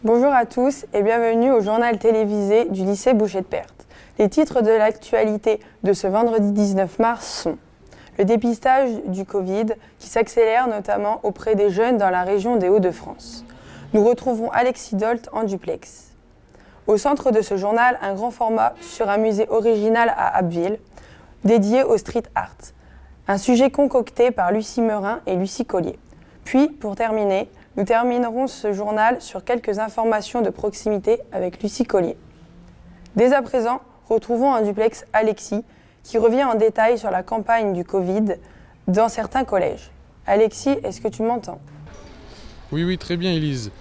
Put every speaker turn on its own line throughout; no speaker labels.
Bonjour à tous et bienvenue au journal télévisé du lycée Boucher-de-Perthes. Les titres de l'actualité de ce vendredi 19 mars sont le dépistage du Covid qui s'accélère notamment auprès des jeunes dans la région des Hauts-de-France. Nous retrouvons Alexis Dolt en duplex. Au centre de ce journal, un grand format sur un musée original à Abbeville dédié au street art. Un sujet concocté par Lucie Meurin et Lucie Collier. Puis, pour terminer, nous terminerons ce journal sur quelques informations de proximité avec Lucie Collier. Dès à présent, retrouvons en duplex Alexis, qui revient en détail sur la campagne du Covid dans certains collèges. Alexis, est-ce que tu m'entends ?
Oui, très bien Élise.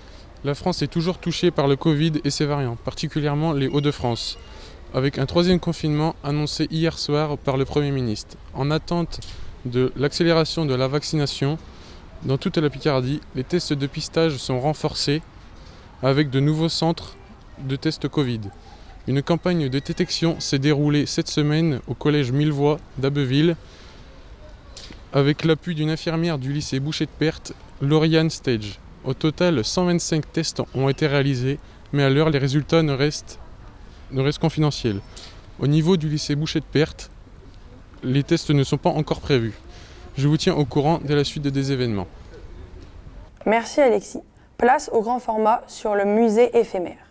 La France est toujours touchée par le Covid et ses variants, particulièrement les Hauts-de-France, avec un troisième confinement annoncé hier soir par le Premier ministre. En attente de l'accélération de la vaccination, dans toute la Picardie, les tests de pistage sont renforcés avec de nouveaux centres de tests Covid. Une campagne de détection s'est déroulée cette semaine au collège Millevoye d'Abbeville avec l'appui d'une infirmière du lycée Boucher-de-Perthes, Lauriane Stage. Au total, 125 tests ont été réalisés, mais à l'heure, les résultats ne restent confidentiels. Au niveau du lycée Boucher-de-Perthes, les tests ne sont pas encore prévus. Je vous tiens au courant de la suite des événements.
Merci Alexis. Place au grand format sur le musée éphémère.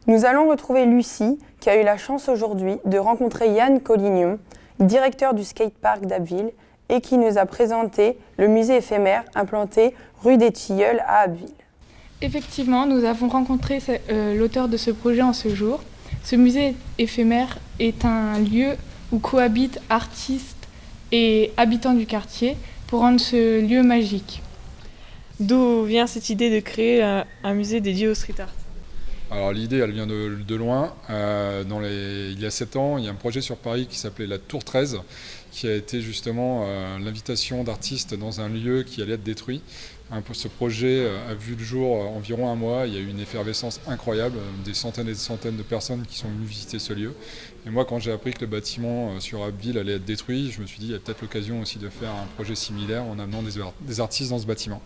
Nous allons retrouver Lucie, qui a eu la chance aujourd'hui de rencontrer Yann Collignon, directeur du skatepark d'Abbeville, et qui nous a présenté le musée éphémère implanté rue des Tilleuls à Abbeville.
Effectivement, nous avons rencontré l'auteur de ce projet en ce jour. Ce musée éphémère est un lieu où cohabitent artistes et habitants du quartier pour rendre ce lieu magique.
D'où vient cette idée de créer un musée dédié au street art ?
Alors l'idée, elle vient de loin. Il y a 7 ans, il y a un projet sur Paris qui s'appelait la Tour 13, qui a été justement l'invitation d'artistes dans un lieu qui allait être détruit. Ce projet a vu le jour environ un mois. Il y a eu une effervescence incroyable, des centaines et des centaines de personnes qui sont venues visiter ce lieu. Et moi, quand j'ai appris que le bâtiment sur Abbeville allait être détruit, je me suis dit qu'il y a peut-être l'occasion aussi de faire un projet similaire en amenant des artistes dans ce bâtiment.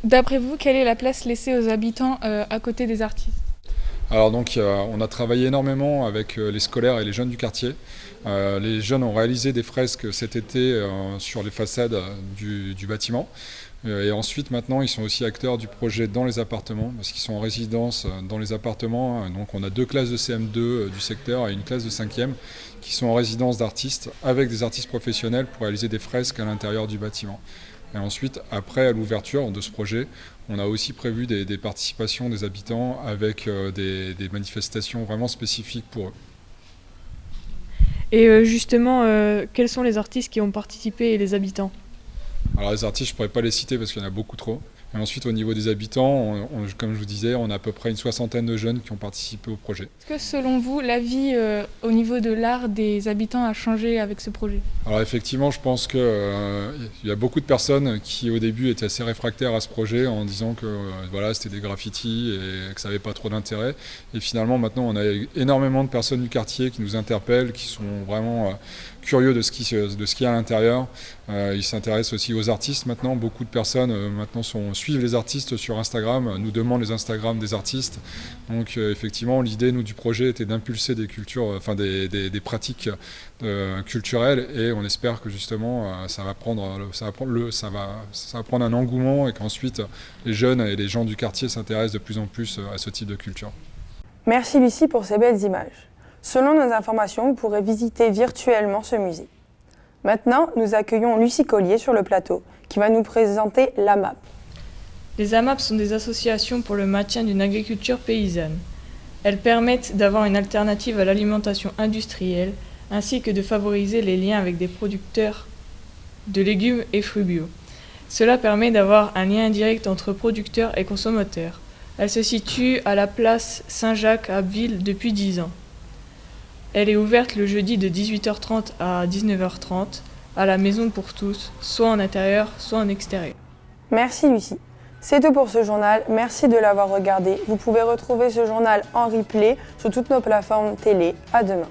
D'après vous, quelle est la place laissée aux habitants à côté des artistes ?
Alors donc, on a travaillé énormément avec les scolaires et les jeunes du quartier. Les jeunes ont réalisé des fresques cet été sur les façades du bâtiment. Et ensuite, maintenant, ils sont aussi acteurs du projet dans les appartements, parce qu'ils sont en résidence dans les appartements. Donc on a 2 classes de CM2 du secteur et une classe de 5e qui sont en résidence d'artistes, avec des artistes professionnels pour réaliser des fresques à l'intérieur du bâtiment. Et ensuite, après, à l'ouverture de ce projet, on a aussi prévu des participations des habitants avec des manifestations vraiment spécifiques pour eux.
Et justement, quels sont les artistes qui ont participé et les habitants ?
Alors les artistes, je ne pourrais pas les citer parce qu'il y en a beaucoup trop. Et ensuite, au niveau des habitants, comme je vous disais, on a à peu près une 60aine de jeunes qui ont participé au projet.
Est-ce que selon vous, la vie au niveau de l'art des habitants a changé avec ce projet ?
Alors effectivement, je pense qu'il y a beaucoup de personnes qui au début étaient assez réfractaires à ce projet en disant que c'était des graffitis et que ça n'avait pas trop d'intérêt. Et finalement, maintenant, on a énormément de personnes du quartier qui nous interpellent, qui sont vraiment curieux de ce qu'il y a à l'intérieur. Ils s'intéressent aussi aux artistes maintenant. Beaucoup de personnes maintenant suivent les artistes sur Instagram, nous demandent les Instagram des artistes. Donc effectivement, l'idée du projet était d'impulser des cultures, des pratiques culturelles, et on espère que justement ça va prendre un engouement et qu'ensuite les jeunes et les gens du quartier s'intéressent de plus en plus à ce type de culture.
Merci Lucie pour ces belles images. Selon nos informations, vous pourrez visiter virtuellement ce musée. Maintenant, nous accueillons Lucie Collier sur le plateau, qui va nous présenter l'AMAP.
Les AMAP sont des associations pour le maintien d'une agriculture paysanne. Elles permettent d'avoir une alternative à l'alimentation industrielle, ainsi que de favoriser les liens avec des producteurs de légumes et fruits bio. Cela permet d'avoir un lien indirect entre producteurs et consommateurs. Elle se situe à la place Saint-Jacques à Abbeville depuis 10 ans. Elle est ouverte le jeudi de 18h30 à 19h30 à la Maison pour tous, soit en intérieur, soit en extérieur.
Merci Lucie. C'est tout pour ce journal, merci de l'avoir regardé. Vous pouvez retrouver ce journal en replay sur toutes nos plateformes télé. À demain.